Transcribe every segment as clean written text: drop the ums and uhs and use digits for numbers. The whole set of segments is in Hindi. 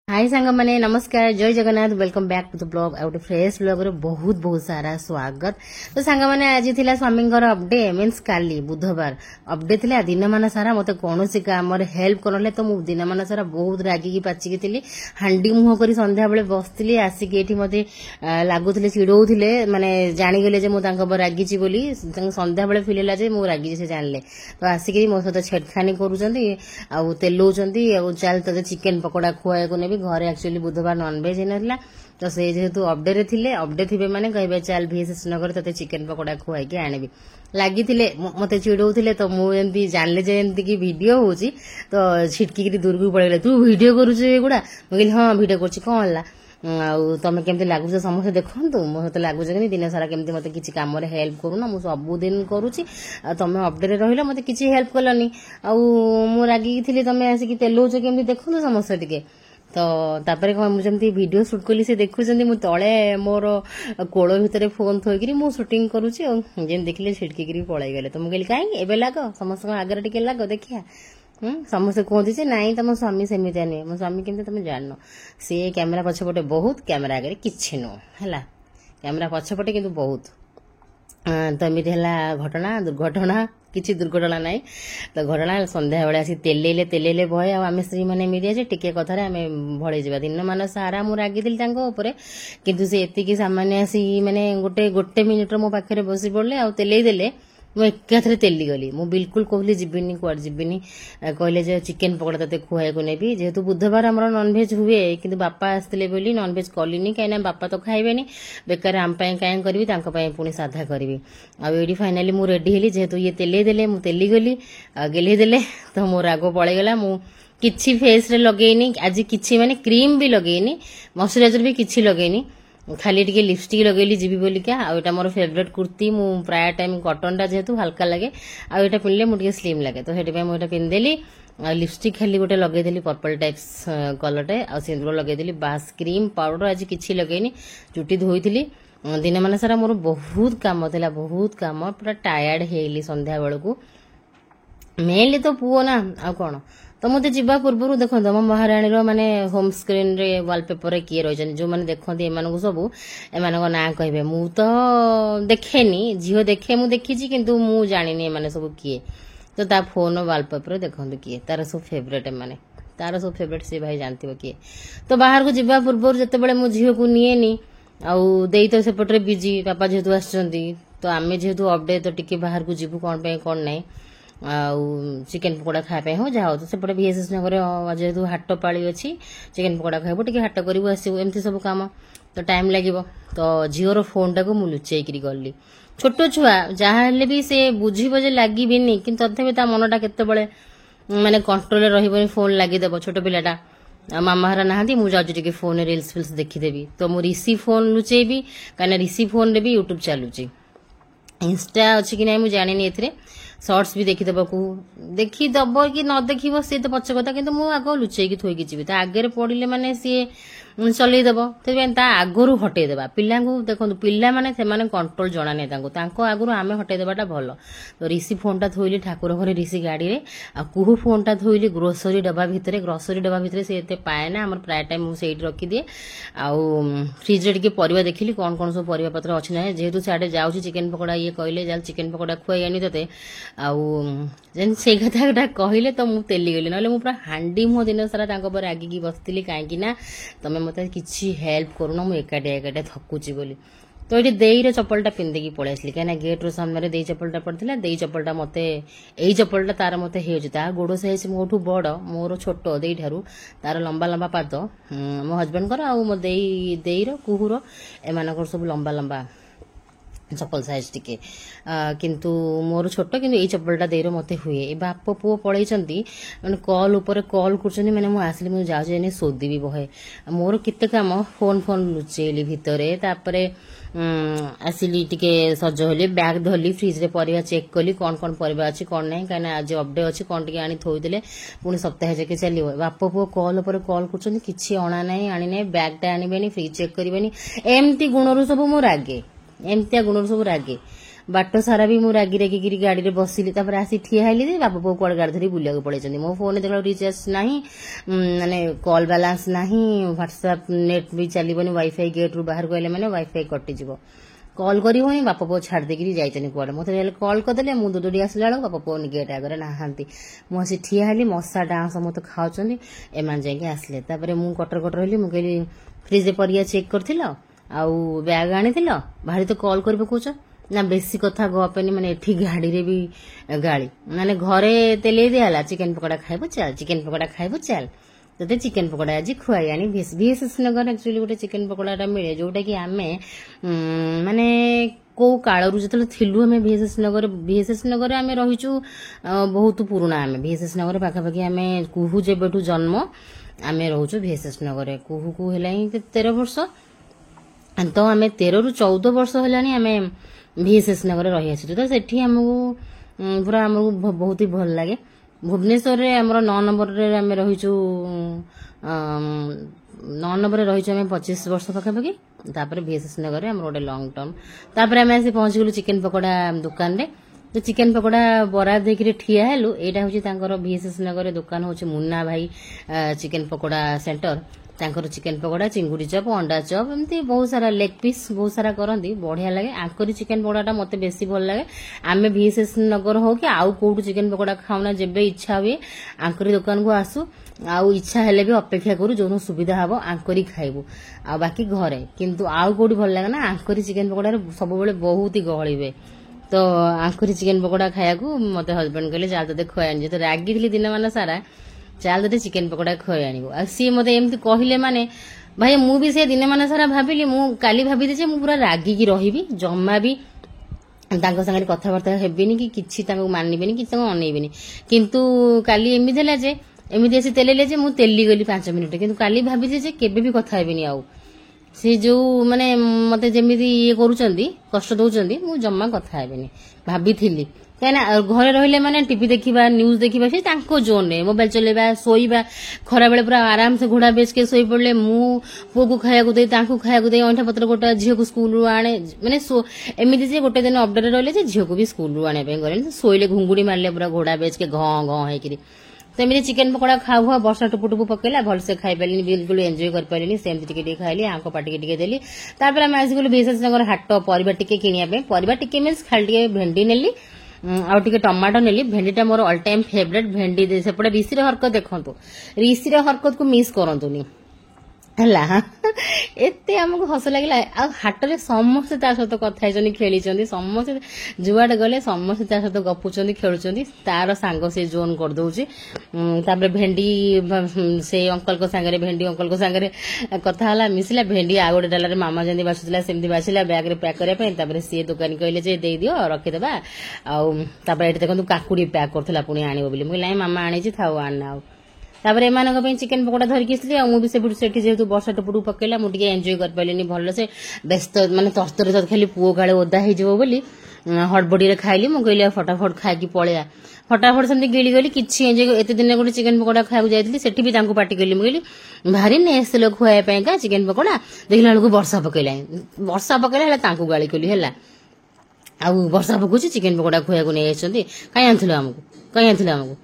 हाय सांग मैंने नमस्कार जय Jagannath welcome back to the blog out fresh blog रे बहुत बहुत सारा स्वागत। तो सांग मैंने आज थिला स्वामी अपडे मीन्स काली बुधवार अपडे थिला दिन मान सारा मते कोनोसी काम रे हेल्प करले तो मु दिन मान सारा बहुत रागी की पाचिकी थिली हांडी मुह करी संध्या बेले बसथिली आसिक एठी मते लागुथिले चिडौथिले माने जानि गेले जे मु तांको बर रागी ची बोली संध्या बेले फिलेला जे मु रागी से जानले तो आसिक मो सहित छेड़खानी करूचंती आ तेलौचंती आ चाल तते चिकन पकोड़ा खुआए को ने घरे एक्चुअली बुधवार नॉनवेज होना तो से जेहेतु अपडे थिले अपडे थे मैंने कहे चल VSS नगर ते चिकेन पकोड़ा खुआई आनबी लगी मत चिड़ौले तो मुझे जानले जमी कि भिडियो हो तो छिटकी दूर को पड़े तू भिडियो करुड़ा मुझे हाँ भिडियो कर कौन तुम केमती लगुच समस्त देखु मो सहित लगुच कि दिन सारा केमती मत किसी कम हेल्प करूना मुझे सबुदिन करुच्ची तुम अपडे रहा मत किसी हेल्प कलनी आउ रागिकी थी तुम आसिक तेलौच केमती देखु समस्त टे तो तापर मुझे वीडियो शूट कली से देखुं तले मोर कोड़ भितर फोन थोक मु शूटिंग करुच्ची जेन देखिले छिटकी पलि गले तो मुझे कहीं एवं लग समस्त आगे टे लग देखिया समस्त कहते नाई तुम स्वामी सेमितिया नुहे मो स्वामी केमती तुम जान सी कैमेरा पछपटे बहुत कैमेरा आगे कि नुह है कैमेरा पछपटे कि बहुत तो एमती है घटना दुर्घटना किसी दुर्घटना नाई तो घटना संध्या बेले आसी तेलैले भय आम स्त्री मैंने मीडिया टिके कथार आम भड़े जा दिन मान सारा मुझे रागिली किंतु से एतिकी सामान्य आसी मैंने गोटे मिनिट्र मो पाखे बसी पड़े आ तेलैदेले मुझे एकाथरे तेली गली मु बिल्कुल कहली जीविनी कुआड़ जीविनी कहले चिकेन पकोड़ा तेज खुआई को नेबी जेहेतु बुधवार आम नॉनभेज हुए कि बापा आसते बोली नॉनभेज कलिनी कहीं बापा तो खाइबेनी बेकार आम कहीं करी पुणी साधा करी आईडी फाइनाली मु रेडी हेली जेहेतु ये तेलैदेले मु तेली गली गेलेदेले तो मो राग पलैगला मु किछि फेस रे लगेनी आज किछि माने क्रीम भी लगेनी मॉइस्चराइजर भी किछि लगेनी खाली टिके लिपस्टिक लगेली जीवी बोलिका आटा मोर फेवरेट कुर्ती मु प्राय टाइम कटन टा जेहेतु हल्का लगे आटा पिंधले मुझे स्लिम लगे तो से मुझे पिंधेली लिपस्टिक खाली गोटे लगेदेली पर्पल टाइप्स कलरटे आ सिंदूर लगेदेली बास क्रीम पाउडर आज किछि लगेनी चुटी धोईली दिन मान सारा मोर बहुत काम थिला बहुत काम पूरा टायर्ड हेली संध्या बेलू मेनली तो पुओ ना आ कौन तो मत जा पूर्व देखो मो महाराणी माने होम स्क्रीन रे वॉलपेपर रे किए रही जो मैंने देखते एम सब एम ना कहे मु तो देखेनी झील देखे मुझे देखी किंतु मु जानी एम सब किए तो ता फोन वॉलपेपर देखो किए तार सब फेवरेट एम तार सब फेवरेट सी भाई जानते किए तो बाहर को जा पूर्व जिते मो झील को निएनी आउ दे तो सेपटे बिजी पापा जेहेतु आसुँच तो आम जेहेतु अपडे तो टी बाहर को जीवु कौन कौन ना आउ चिकेन पकोड़ा खायापे हो जाओ तो सेपटे VSS नगर जेहेतु हाट पाली अच्छी चिकेन पकोड़ा खाइबू टी हाट करू आसबू एमती सब काम तो टाइम लगे तो झीवर फोन टाक मु लुचेकरी गली छोट छुआ जहाँ भी से बुझीब जे लगे कि तथापि ता मनटा केतबेले माने कंट्रोल रही फोन लगिदेव छोट पिलाटा मामा हरा नहांती मु जाऊँ टे फोन रिल्स फिल्स देखीदेवी तो मु ऋषि फोन लुचेबी कहीं ऋषि फोन रे भी यूट्यूब चलुची इंस्टा अच्छी कि ना मुझे जानी ए सर्ट्स भी देखीदेव देखीदब कि न देखो सी तो पक्ष कथा कि आग लुचेकी थोकी जी आगे पड़े माने सी चलईदेव तो आगु हटेदेवा पिला देखो पिला माने कंट्रोल जाना नहीं आगु आम हटेदेवाटा भल तो ऋषि फोनटा थोइली ठाकुर घरे ऋषि गाड़ी रे आ कुहू फोनटा थोइली ग्रोसरी डब्बा भितर से एते पाए ना आम प्राय टाइम मुझे रखिदिए आउ फ्रिज रे परिवा देखिली कौन कौन सब परिवा पत्र अच्छी ना जेहेतु सियाड़े जाऊँगी चिकेन पकोड़ा ये कहले जा चिकेन पकोड़ा खुआई आनी ते आउ से कथा कहले तो मुझे तेली गली ना मुझे पूरा हांडी मुह दिन सारा रागिकी बसती कहीं तुम मत किसी हेल्प करूना मुझे एकाटिया थकुची बोली तो ये देईर चप्पलटा पिंधिकी पलि आसली कहीं गेट रो सामने दे चप्पलटा पड़ता दे चप्पलटा मत यही चप्पलटा तार मत हो गोड़ साइज मोठू बड़ मोर छोट दे ठारू तार लंबा लंबा पाद मो हजबैंड आउ मो देईर कुहूर एम सब लंबा लंबा चप्पल साइज टिके किंतु मोर छोट कि यही चप्पलटा देर मत हुए बाप पुओ पलि मैंने कल उपर कल कर मैंने मुझे आसली मुझे जाऊँ सोदी बहे मोर केते काम फोन फोन लुचेली भितर तापर आसिली टिके सज होली बैग धरली फ्रिज रे परिवा चेक कली कौन कौन परिवा अच्छी कौन ना कहीं आज अपडे अच्छी कौन टी आनी थोईदे पुणी सप्ताह जाके चलो बाप पुओ कल उपर कल कर किसी अणा ना आनी ना बैगटा आनबेनी फ्रिज चेक करेनि एमती गुणरू सब मो रागे एमतिया गुण सब रागे बाट सारा भी मु रागी रागिकी गाड़ी रे बसिली आसी ठिया हेली बापा पुओ कुआड़े गाड़ी धरी बुलिया पड़े मो फोन देखा रिचार्ज नाही माने कॉल बैलेंस नाही व्हाट्सएप नेट भी चलबनी वाईफाई गेट रु बाहर गले माने वाईफाई कटि जीवो कॉल करी होई बापा पुओ छाड़ देकी जाइतनी कुआड़े मते कॉल करदेले मु दौड़ी आसला बेला बापा पुओ गेट आगे नहांती मु आसी ठिया हेली मशा डांस मत खाउछनी एमान जाके आसले मु कटर कटर हेली मु कहली फ्रिज परिया चेक करथिलो आउ बैग आनिथिलो भारी तो कॉल करबे कोछ ना बेसी कथा गपेनी माने एठी गाड़ी रे भी गाड़ी माने घरे तेले दियाला चिकन पकोड़ा खाइबो चल चिकन पकोड़ा खाइबो चल तते चिकन पकोड़ा आज खुआई आनी VSS नगर एक्चुअली गोटे चिकन पकोड़ा मिले जोटा कि आमे माने को कालरू जतले थिलु हमें VSS नगर आमे रहिचु बहुत पुराना आमे VSS नगर पाखापाखि आमे कुहू जेबेठु जन्म आमे रहउचु VSS नगर कुहू को हेलाई 13 वर्ष तो आमे 13 रु 14 वर्ष हेलानी आमे VSS नगर रही आसु तो सेठी हमको पूरा हमको बहुत ही भल लगे भुवनेश्वर रे हमर 9 नंबर रे आमे रहिचु 9 नंबर रे रहिचु आमे 25 वर्ष पाखापाखि तापर VSS नगर रे हमर गोटे लॉन्ग टर्म तापर आमे आसी पहुंच गेलु चिकन पकोड़ा दुकान रे तो चिकन पकोड़ा बरा देकी ठिया हेलु एटा होची तांकर VSS नगर रे दुकान होची मुन्ना भाई चिकन पकोड़ा सेंटर तांकर चिकन पकोड़ा चिंगुड़ी चप अंडा चप एमती बहुत सारा लेग पीस बहुत सारा करंदी बढ़िया लगे आंकरी चिकन पकोड़ा मते बेसी भल लगे आमे VSS नगर हो कि आउ कोड चिकन पकोड़ा खाउना जेबे इच्छा हुए आंकरी दुकान को आसु आउ इच्छा हेले भी अपेक्षा करू जो सुविधा हबो आंकरी खाइबू आ बाकी घरे किंतु आउ कोडी भल लागे ना आंकरी चिकन पकोड़ा रे सब बेले बहुत ही गहळिबे तो आंकरी चिकन पकोड़ा खाया को मते हस्बैंड कहले जा तते खुआन जे तो रागी थली दिन माना सारा चाल तते चिकन पकोड़ा खुआई आनिबो आ सी मते एमती कहिले माने भाई मु भी से दिन माना सारा भाबिली मु काली भाबी जे मु पूरा रागी की रहिबी जम्मा भी तांको संगे कथाबार्ता हेबिनी कि किछि तांको मानिबेनी कि तांको अनेइबेनी किंतु काली एमिति देला जे एमिति आसी तेलेले जे मु तेली गली 5 मिनिट किंतु काली भाबी जे केबे भी कथा हेबिनी आउ से जो माने मते जेमिति ये करूचंदी कष्ट दउचंदी मु जम्मा कथा हेबिनी भाबी थिली कहना घरे रहिले माने टीवी देखिबा न्यूज देखिबा से तांको जोन रे मोबाइल चलेबा सोईबा खरा बेले पूरा आराम से घोड़ा बेच के सोई पड़ले मु पुओ को खाया को दे तांको खाया को दे अंठा पत्र गोटा झियो को स्कूल रु आने माने एमिति जे गोटे दिन अपडेट रहले जे झियो को भी स्कूल रु आने पे गरे सोइले घुंगुड़ी मारले पूरा घोड़ा बेच के घं घं हेकिरी तो एमती चिकन पकोड़ा खाऊ हुआ वर्षा टुपु टुपु पकेला भल से खाई पारिनी बिल्कुल एंजॉय कर पारिनी सेमती टिके खाइली आंको पाटी टिके देली तापर हम आसी गलु VSS नगर हाट परिबा टिके किनिया पे परिबा टिके मींस खाली टिके भेंडी नेली आउ टिके टमाटो नेली भेंडीटा मोर ऑल टाइम फेवरेट भेंडी सेपटे ऋषि हरकत देखंतु ऋषि हरकत को मिस करंतुनी हला एते हमको हस लागला आ हाटरे समस्त ता सहित कथा हेचनी खेलीचंदी समस्त जुआड गले समस्त ता सहित गपुचंदी खेलुचंदी तार सांग से जोन कर दउची तापर भेंडी से अंकल को संगे भेंडी अंकल को संगे कथा हला मिसला भेंडी आ गोटे डाला रे मामा जंदी बासुतला सेमदी बासिला बैग रे पैक करे पे तापर से दुकानी कहले जे दे दियो रखि देबा आ तापर एठी देखंतु काकुडी पैक करथला पुनी आनिबो बोली मुलाई मामा आनी छी थाउ आना तापर एमानक पे चिकन पकोड़ा धरिकी आसली मु भी सेठी जेहेतु वर्षा टुपुटु पकेला मु टिके एंजॉय कर पाइलिनी भल से व्यस्त माने तस्तर तत खाली पुओ गाळे ओदा हे जबो बोली हड़बड़ी रे खाइली मु कहली फटाफट खाइकी पळेया फटाफट सेमती गिली गली किछि एंजॉय एते दिन गोटे चिकन पकोड़ा खाइक जाइतली सेठी भी तांको पार्टी कली मु कहली भारी नेस लोग खुआए पे का चिकन पकोड़ा देखला लको वर्षा पकेला हला तांको गाली कली हला आ वर्षा पकुची चिकन पकोड़ा खुआया को नै आछंती काई आंथिलो हमको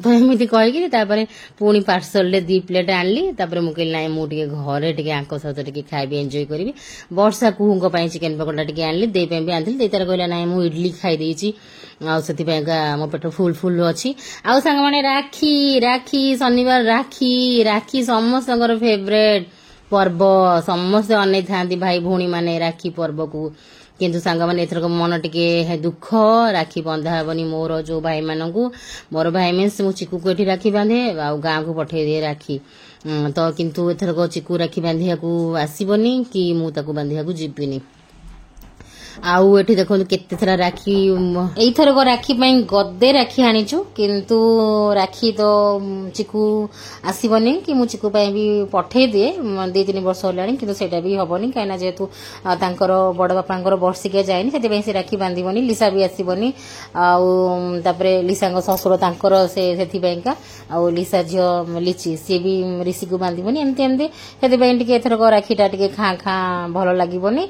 तो एमती कहीकि पुणी पार्सल रे 2 प्लेट आनली तापर मु कहली नाइ मु टिके घरे टिके आंको सहित टिके खाइबी एंजॉय करबी वर्षा कुहुंको पई चिकन पकोड़ा टिके आनली देई पे भी आनथिल देई तार कहला नाइ मु इडली खाइ देइची आ सेति पे का मो पेट फुल फुल अछि आ संग माने राखी शनिवार राखी समस्त फेवरेट पर्व समस्त अनै थांती भाई भौणी माने राखी पर्व को किंतु सांग माने एथरक मन टिके दुख राखी बंधा हेबनी मोर जो भाई मानकू मोर भाई मीन्स मु चिकू को एठी राखी बांधे आ गाँ को पठे दिए राखी तो किंतु एथरक चिकू राखी बांधिया को आसीबनी कि मु ताको बांधिया को जीविनी आउ एठी देखो केते थरा राखी एथरक राखी पई गद्दे राखी आनिचु किंतु राखी तो चिकू आसीबनी कि मु चिकू पई भी पठे दिए 2-3 वर्ष होलानी किंतु सेटा भी हबनी काइना जेतु तांकर बड़ बापांकर वर्षिका जायनी सेते पई से राखी बांधिबनी लिसा भी आसीबनी आउ तापरे लिसांग ससुर तांकर सेथि पई का आउ लिसा झियो लिची से भी ऋषि को बांधिबनी एमते सेते पई टिके एथरक राखीटा टिके खा भलो लागिबनी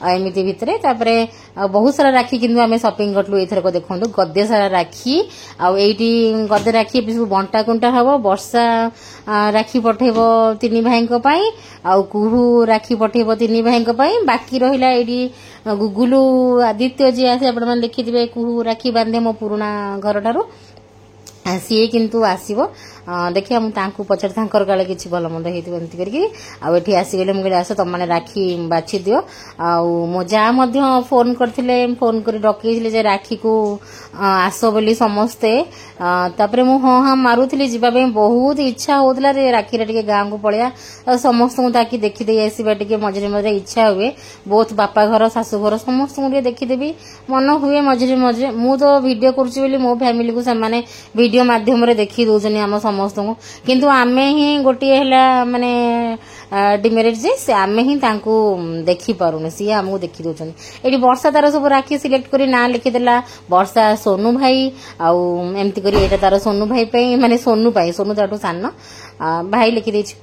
एमिति भितरे तापरे बहुत सारा राखी किंतु आम सपिंग कलु एथरक देखो गदे सारा राखी आईटी गदे राखी सब बंटा कुंटा हम वर्षा राखी पठेब तीन भाई आउ कुहू राखी पठेब तीन भाई बाकी रहा ये गुगुलू आदित्य जी आसे आप देखिथे कुहू राखी बांधे मो पुराणा घर ठारू सी किंतु आसब देखिए मुझे पचार तांकर काले किसी भल मंद होती करके आसीगले मुझे आस तुम मैंने राखी बाछि दियो मो जा फोन करथिले फोन कर डकई जे राखी को आस बोली समस्ते तापर मु हाँ हाँ मारुली जावाई बहुत इच्छा होता राखी रे गाँव को पलिया समस्त ताकि देखीदे आसवा टे मझे मझे इच्छा हुए बहुत बापा घर शाशु घर समस्त देखीदेवी मन हुए मझे मझे मु तो वीडियो करुच्ची मो फैमिली को से वीडियो माध्यम देखी दौरान आम समस्त को किंतु आमे ही गोटे है माने डिमेरिट जे से आमे ही तांको देखी पारुने सी हमको देखी दउछन एडी वर्षा तार सब राखी सिलेक्ट करी ना लिखि देला वर्षा सोनू भाई आउ एमती करी एटा तार सोनू भाई पे माने सोनू भाई सोनू ताटू सान भाई लिखि देछि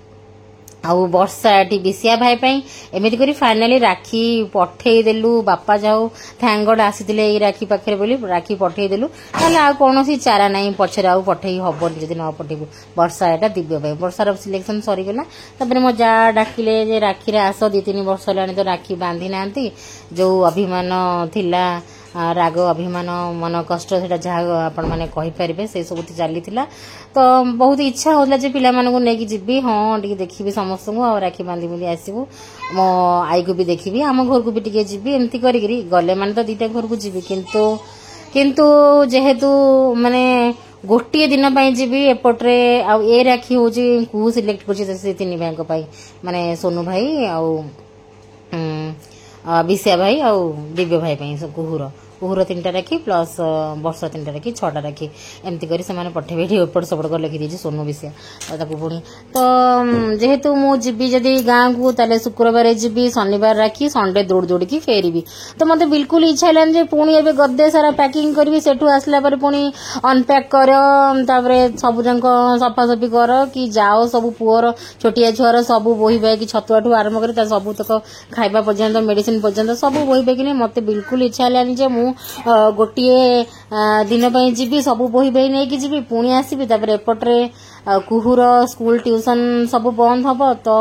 आउ वर्षा टी बिसिया भाई पाई एमती करी फाइनली राखी पठेई देलु बापा जाऊ थैंक गॉड आसीथिले ए राखी पाखरे बोली राखी पठेई देलु ताले आ कोनोसी चारा नाही पछरे आउ पठेई हबन जदि न पठेबु वर्षा एटा दिव्य भाई वर्षार सिलेक्शन सरी गेला तबरे मो जा डाकिले जे राखी रे आसो 2-3 वर्ष लानी तो राखी बांधी नांती जो अभिमान थिला राग अभिमान मन कष्ट से जहाँ आपण मैंने कहीपर से सब चली तो बहुत इच्छा होता जे पिला मानू नहीं जी हाँ टे देखी समस्त को राखी बांधी बुली आसबू मो आई को भी देखी आम घर को भी टे जी एमती करी गले मैंने तो 2टा घर को जी किंतु जेहेतु माने गोटे दिन जी एपट्रे ए राखी हूँ कु सिलेक्ट कर 3 भाई माने सोनू भाई आउ बिसिया भाई आउ दिव्य भाई कुहूर 3टा राखी प्लस वर्ष 3टा राखी 6टा राखी एमती करी से पठेबे एपट सपट कर लिखी देछि सोनू बिसिया पुणी तो जेहेतु मु जीवी जदि गाँव को ताले शुक्रवार जीवी शनिवार राखी संडे दौड़ दौड़ी फेरबी तो मते बिल्कुल इच्छा हेलान जे पुणी एबे गद्दे सारा पैकिंग करबी सेठू आसला पर पुणी अनपैक कर तापरे सब जंक सफासफी कर कि जाओ सब पुअर छोटिया छुआर सब बोही बैग छतुआठू आरंभ कर सब तक खाइबा पर्यंत मेडिसिन पर्यंत सब बोही बैग मते बिल्कुल इच्छा हेलानी जे मु गोटे दिन जीवी सब बोही बही नहीं जी पुणी आसबि एपट्रे कुहूर स्कूल ट्यूशन सब बंद हम तो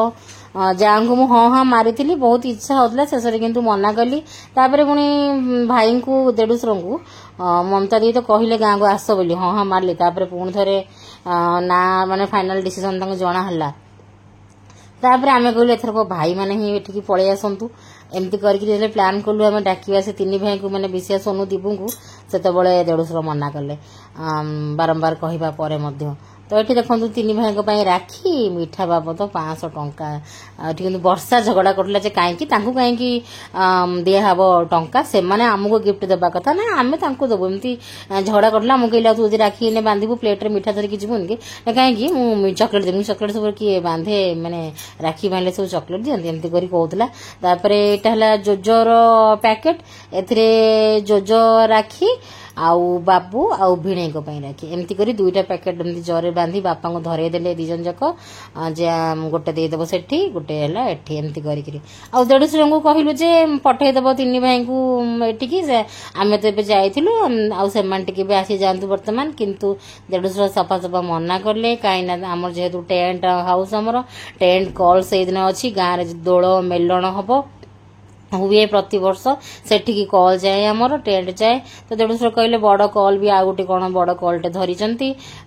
जहाँ को हाँ हाँ मारी बहुत इच्छा होता शेष किंतु मना कली पुणी भाई को देढ़ुशर को ममता दी तो कहले गाँव को आस बोली हाँ हाँ मारली पुणी थे ना माने फाइनल डिसीजन तक जनाला आम कहलु एथरक भाई मैंने ही ये पलि आसतु एमती करके प्लान कलु आम डाकिया से 3 भाई को मैंने बिसिया सोनू दीबू को से देढ़ुशर मना कले बारंबार कहवा पर तो ये देखो 3 भाई राखी मिठा बाबद 500 टंका किंतु वर्षा झगड़ा करला जे कहीं कहीं दिहब टंका से माने आमको गिफ्ट देवा कथा ना आम देवु एमती झगड़ा करला मुझे कहला तू राखी ने बांधबू प्लेट रे मिठा धरिकी जीवन कि कहीं चॉकलेट देवी चॉकलेट सब किए बांधे माने राखी बांधले सब चॉकलेट दियंती एमती करी कहूला एटा जोजोर पैकेट एथिरे जोजो राखी आउ बाबू आउ भिणे राखी एमती करी 2टा पैकेट एमती जरे बांधी बापा को धरे देले 2 जन जाक जे गोटे देदेव सेठी गोटे है एठी एमती करी आउ देढ़ुशर को कहलु जे पठेदेव 3 भाई को एठिकी आमे तो एबे जाइथिलु आउ सेमान टिके भी आसी जांतु वर्तमान किंतु देढ़ुशर सफा सफा मना करले काई ना हमर जेहेतु टेंट हाउस हमर टेंट कॉल से दिन अछि गां रे दोल मेलण हबो हुए प्रति वर्ष सेठी कॉल जाए आमर टेंट जाए तो देढ़ुशर कहले बड़ कॉल भी आ गोटे कौन बड़ कॉलटे धरी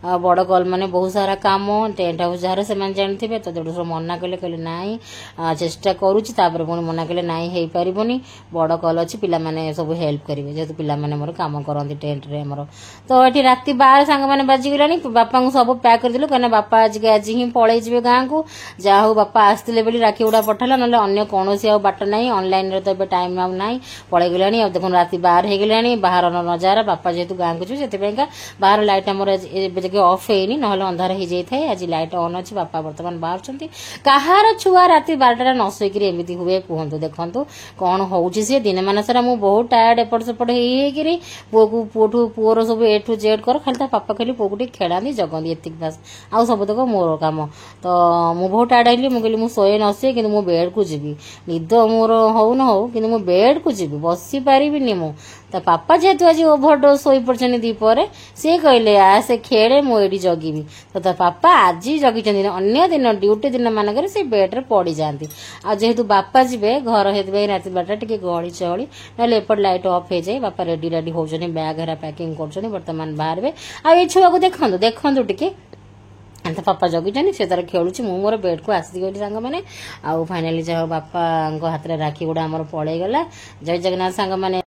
बड़ कॉल माने बहुत सारा काम टेंट हाउस जार से जानते तो देढ़ुशर मना कले कहले नाई चेष्टा करुच्ची पुणी मना कले नाई हो पारबनी बड़ कॉल अच्छी पिला माने सब हेल्प करेंगे जेहेतु पिला माने मोर काम करती टेंट रे मोर तो ये राति 12 सांग मैंने बाजिगला बापा को सब पैक करदेलु कहीं बापा आज ही पलि जाए गाँव को जहा हो बापा आसते बोली राखी गुड़ा पठाला ना अन्य कौन बाट ना ऑनलाइन तो टाइम आउ ना पलि गला देखो राति 12 हो गला बाहर नजारा बापा जेहेतु गाँव को जीका बाहर लाइट आम जगह अफ होनी ना अंधार हो जाए आज लाइट ऑन अच्छी बापा बर्तमान बाहर कहार छुआ राति 12टा न शोक एमती हुए कहतु देखु कौन हूँ सी दिन मान सारा मुझे बहुत टायर्ड एपट सेपट हो पुओर सब ए टू जेड कर खाली पापा खाली पुओ को खेलानी जगती एति बास आउ सब तक मोर काम तो मुझे बहुत टायर्ड हली मुझे कहली मुझे शोए न शोए कि बेड को जी निद मोर हो ना हूँ कि बेड को जी बसी पारिनी मु ता पापा जेहेतु आज ओभरडोज शोई पड़े दीपरे सी कहले आसे खेले मुझे जगिबी तो ता पापा आज जगी अन्य दिन ड्यूटी दिन मानक से बेड्रे पड़ जाती आजेतु बापा जी घर हे रात बारटा टे गहली चहली ना एपट लाइट अफ हो जाए बापा रेडी रेडी होनी बैग हेरा पैकिंग कर बर्तमान बाहर आ छुआ को देखु देखु टे तो पापा जगी से तार खेलुची मु मोर बेड को आसी गली सांग मैंने आउ फाइनाली जाओ बापा हाथ में राखी गुड़ा आमर पलैगला जय जगन्नाथ सांग मैंने।